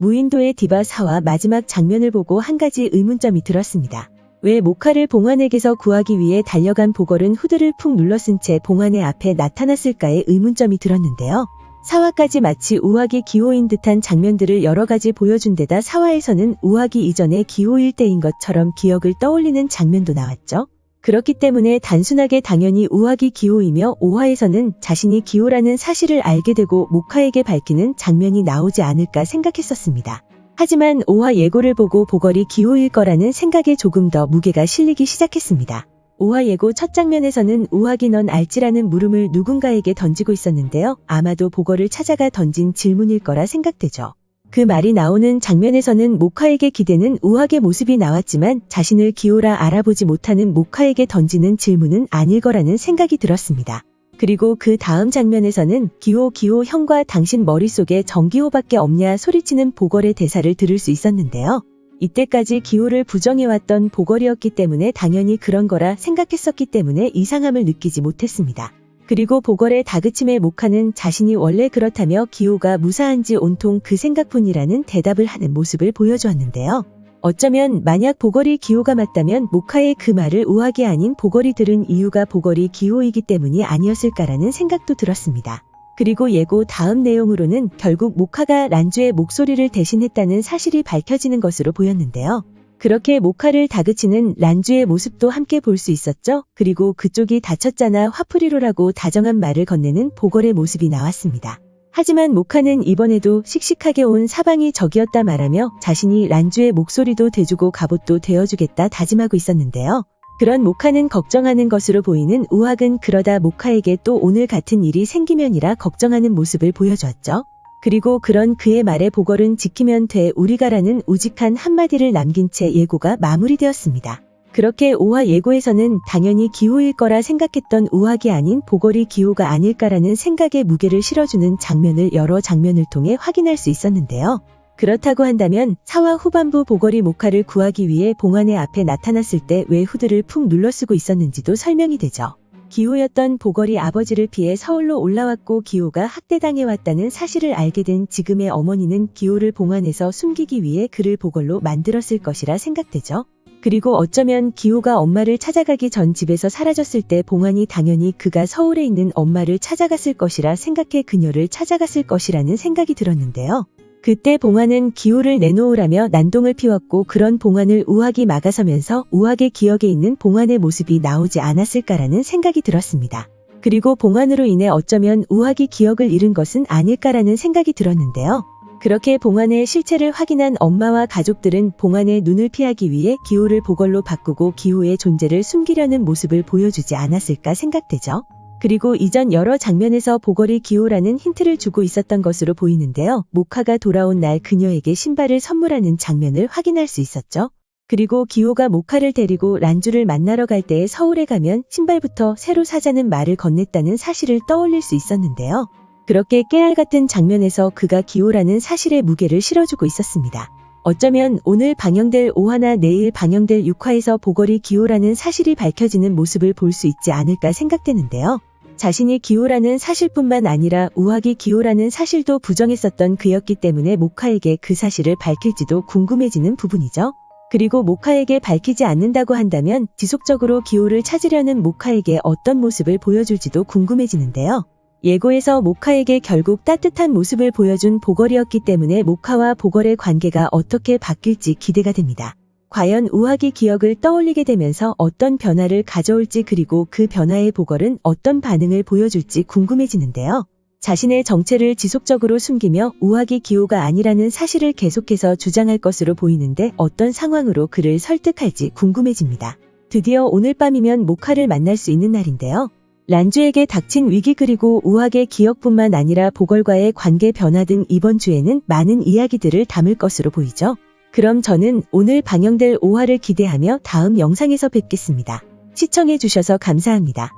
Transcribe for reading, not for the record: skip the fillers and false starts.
무인도의 디바 4화 마지막 장면을 보고 한 가지 의문점이 들었습니다. 왜 모카를 봉환에게서 구하기 위해 달려간 보걸은 후드를 푹 눌러쓴 채 봉환의 앞에 나타났을까에 의문점이 들었는데요. 4화까지 마치 우화기 기호인 듯한 장면들을 여러 가지 보여준 데다 4화에서는 우화기 이전의 기호일 때인 것처럼 기억을 떠올리는 장면도 나왔죠. 그렇기 때문에 단순하게 당연히 우화기 기호이며 5화에서는 자신이 기호라는 사실을 알게 되고 모카에게 밝히는 장면이 나오지 않을까 생각했었습니다. 하지만 5화 예고를 보고 보걸이 기호일 거라는 생각에 조금 더 무게가 실리기 시작했습니다. 5화 예고 첫 장면에서는 우화기 넌 알지라는 물음을 누군가에게 던지고 있었는데요. 아마도 보걸을 찾아가 던진 질문일 거라 생각되죠. 그 말이 나오는 장면에서는 모카에게 기대는 우화기의 모습이 나왔지만 자신을 기호라 알아보지 못하는 모카에게 던지는 질문은 아닐 거라는 생각이 들었습니다. 그리고 그 다음 장면에서는 기호 형과 당신 머릿속에 정기호밖에 없냐 소리치는 보걸의 대사를 들을 수 있었는데요. 이때까지 기호를 부정해왔던 보걸이었기 때문에 당연히 그런 거라 생각했었기 때문에 이상함을 느끼지 못했습니다. 그리고 보걸의 다그침에 모카는 자신이 원래 그렇다며 기호가 무사한지 온통 그 생각뿐이라는 대답을 하는 모습을 보여주었는데요. 어쩌면 만약 보걸이 기호가 맞다면 모카의 그 말을 우화기 아닌 보걸이 들은 이유가 보걸이 기호이기 때문이 아니었을까라는 생각도 들었습니다. 그리고 예고 다음 내용으로는 결국 모카가 란주의 목소리를 대신했다는 사실이 밝혀지는 것으로 보였는데요. 그렇게 모카를 다그치는 란주의 모습도 함께 볼 수 있었죠. 그리고 그쪽이 다쳤잖아 화풀이로라고 다정한 말을 건네는 보걸의 모습이 나왔습니다. 하지만 모카는 이번에도 씩씩하게 온 사방이 적이었다 말하며 자신이 란주의 목소리도 대주고 갑옷도 되어주겠다 다짐하고 있었는데요. 그런 모카는 걱정하는 것으로 보이는 우학은 그러다 모카에게 또 오늘 같은 일이 생기면이라 걱정하는 모습을 보여주었죠. 그리고 그런 그의 말에 보걸은 지키면 돼 우리가라는 우직한 한마디를 남긴 채 예고가 마무리되었습니다. 그렇게 5화 예고에서는 당연히 기호일 거라 생각했던 우학이 아닌 보걸이 기호가 아닐까라는 생각에 무게를 실어주는 장면을 여러 장면을 통해 확인할 수 있었는데요. 그렇다고 한다면 4화 후반부 보걸이 모카를 구하기 위해 봉환의 앞에 나타났을 때 왜 후드를 푹 눌러쓰고 있었는지도 설명이 되죠. 기호였던 보걸이 아버지를 피해 서울로 올라왔고 기호가 학대당해왔다는 사실을 알게 된 지금의 어머니는 기호를 봉환에서 숨기기 위해 그를 보걸로 만들었을 것이라 생각되죠. 그리고 어쩌면 기호가 엄마를 찾아가기 전 집에서 사라졌을 때 봉환이 당연히 그가 서울에 있는 엄마를 찾아갔을 것이라 생각해 그녀를 찾아갔을 것이라는 생각이 들었는데요. 그때 봉환은 기호를 내놓으라며 난동을 피웠고 그런 봉환을 우학이 막아서면서 우학의 기억에 있는 봉환의 모습이 나오지 않았을까라는 생각이 들었습니다. 그리고 봉환으로 인해 어쩌면 우학이 기억을 잃은 것은 아닐까라는 생각이 들었는데요. 그렇게 봉환의 실체를 확인한 엄마와 가족들은 봉환의 눈을 피하기 위해 기호를 보걸로 바꾸고 기호의 존재를 숨기려는 모습을 보여주지 않았을까 생각되죠. 그리고 이전 여러 장면에서 보걸이 기호라는 힌트를 주고 있었던 것으로 보이는데요. 모카가 돌아온 날 그녀에게 신발을 선물하는 장면을 확인할 수 있었죠. 그리고 기호가 모카를 데리고 란주를 만나러 갈 때에 서울에 가면 신발부터 새로 사자는 말을 건넸다는 사실을 떠올릴 수 있었는데요. 그렇게 깨알 같은 장면에서 그가 기호라는 사실에 무게를 실어주고 있었습니다. 어쩌면 오늘 방영될 5화나 내일 방영될 6화에서 보걸이 기호라는 사실이 밝혀지는 모습을 볼 수 있지 않을까 생각되는데요. 자신이 기호라는 사실뿐만 아니라 우학이 기호라는 사실도 부정했었던 그였기 때문에 모카에게 그 사실을 밝힐지도 궁금해지는 부분이죠. 그리고 모카에게 밝히지 않는다고 한다면 지속적으로 기호를 찾으려는 모카에게 어떤 모습을 보여줄지도 궁금해지는데요. 예고에서 모카에게 결국 따뜻한 모습을 보여준 보걸이었기 때문에 모카와 보걸의 관계가 어떻게 바뀔지 기대가 됩니다. 과연 우학이 기억을 떠올리게 되면서 어떤 변화를 가져올지 그리고 그 변화에 보걸은 어떤 반응을 보여줄지 궁금해지는데요. 자신의 정체를 지속적으로 숨기며 우학이 기호가 아니라는 사실을 계속해서 주장할 것으로 보이는데 어떤 상황으로 그를 설득할지 궁금해집니다. 드디어 오늘 밤이면 모카를 만날 수 있는 날인데요. 란주에게 닥친 위기 그리고 우학의 기억뿐만 아니라 보걸과의 관계 변화 등 이번 주에는 많은 이야기들을 담을 것으로 보이죠. 그럼 저는 오늘 방영될 5화를 기대하며 다음 영상에서 뵙겠습니다. 시청해주셔서 감사합니다.